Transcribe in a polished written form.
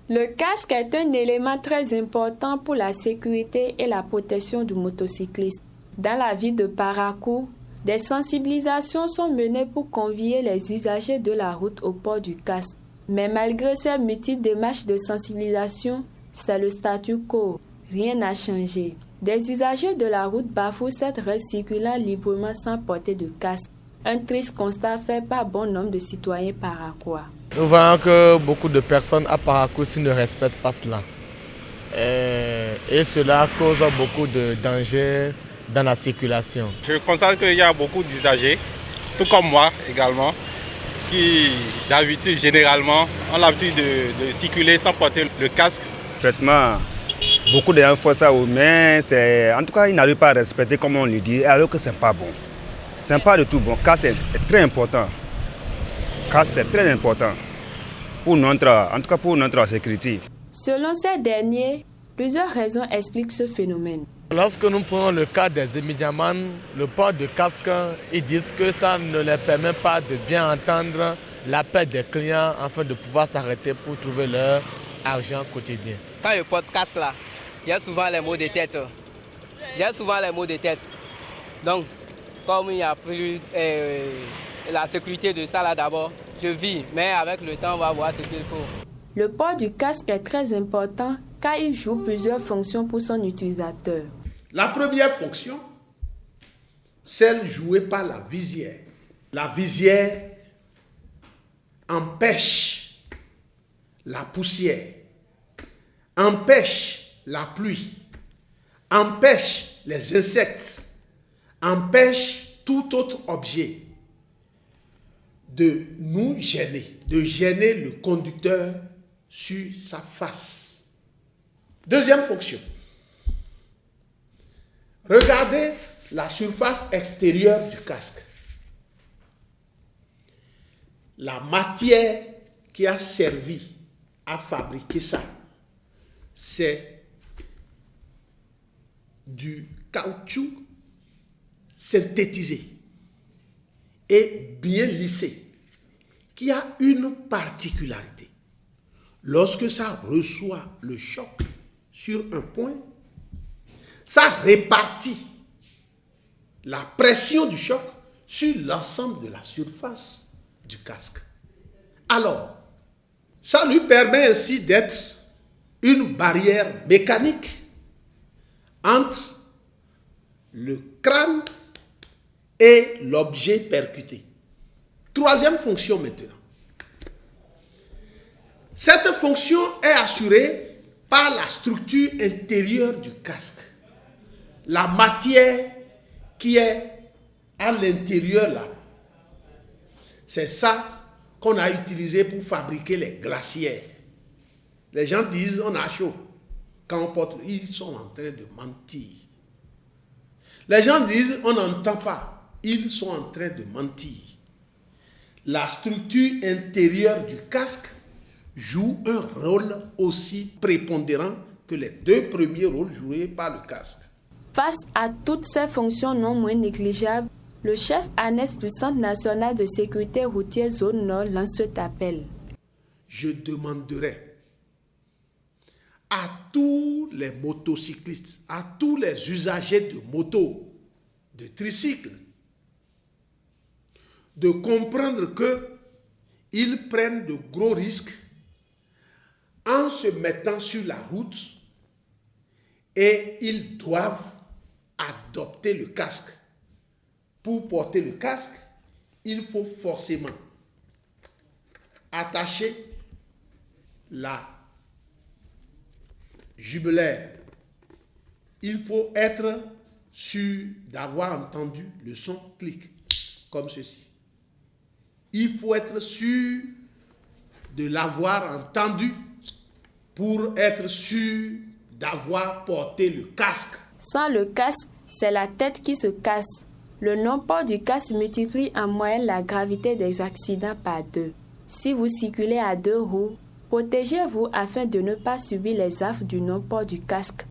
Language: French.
Le casque est un élément très important pour la sécurité et la protection du motocycliste. Dans la ville de Parakou, des sensibilisations sont menées pour convier les usagers de la route au port du casque. Mais malgré ces multiples démarches de sensibilisation, c'est le statu quo. Rien n'a changé. Des usagers de la route bafouent cette règle circulant librement sans porter de casque. Un triste constat fait par bon nombre de citoyens paraquois. Nous voyons que beaucoup de personnes à Parakou ne respectent pas cela. Et cela cause beaucoup de dangers dans la circulation. Je constate qu'il y a beaucoup d'usagers, tout comme moi également, qui d'habitude généralement ont l'habitude de circuler sans porter le casque. Effectivement, beaucoup de gens font ça, mais en tout cas ils n'arrivent pas à respecter comme on le dit, alors que ce n'est pas bon. Ce n'est pas du tout bon. Casque est très important. Casque c'est très important pour notre sécurité. Selon ces derniers, plusieurs raisons expliquent ce phénomène. Lorsque nous prenons le cas des émidiamans, le port de casque, ils disent que ça ne leur permet pas de bien entendre l'appel des clients afin de pouvoir s'arrêter pour trouver leur argent quotidien. Quand je porte casque là, j'ai souvent les maux de tête. Donc, comme il n'y a plus la sécurité de ça là d'abord, je vis. Mais avec le temps, on va voir ce qu'il faut. Le port du casque est très important car il joue plusieurs fonctions pour son utilisateur. La première fonction, celle jouée par la visière. La visière empêche la poussière, empêche la pluie, empêche les insectes, empêche tout autre objet de nous gêner, de gêner le conducteur sur sa face. Deuxième fonction. Regardez la surface extérieure du casque. La matière qui a servi à fabriquer ça, c'est du caoutchouc synthétisé et bien lissé, qui a une particularité. Lorsque ça reçoit le choc sur un point, ça répartit la pression du choc sur l'ensemble de la surface du casque. Alors, ça lui permet ainsi d'être une barrière mécanique entre le crâne et l'objet percuté. Troisième fonction maintenant. Cette fonction est assurée par la structure intérieure du casque. La matière qui est à l'intérieur là, c'est ça qu'on a utilisé pour fabriquer les glacières. Les gens disent on a chaud quand on porte, ils sont en train de mentir. Les gens disent on n'entend pas, ils sont en train de mentir. La structure intérieure du casque joue un rôle aussi prépondérant que les deux premiers rôles joués par le casque. Face à toutes ces fonctions non moins négligeables, le chef annexe du Centre national de sécurité routière Zone Nord lance cet appel. Je demanderai à tous les motocyclistes, à tous les usagers de moto, de tricycle, de comprendre qu'ils prennent de gros risques en se mettant sur la route et ils doivent adopter le casque. Pour porter le casque, il faut forcément attacher la jumelaire. Il faut être sûr d'avoir entendu le son clic, comme ceci. Il faut être sûr de l'avoir entendu pour être sûr d'avoir porté le casque. Sans le casque, c'est la tête qui se casse. Le non-port du casque multiplie en moyenne la gravité des accidents par 2. Si vous circulez à 2 roues, protégez-vous afin de ne pas subir les affres du non-port du casque.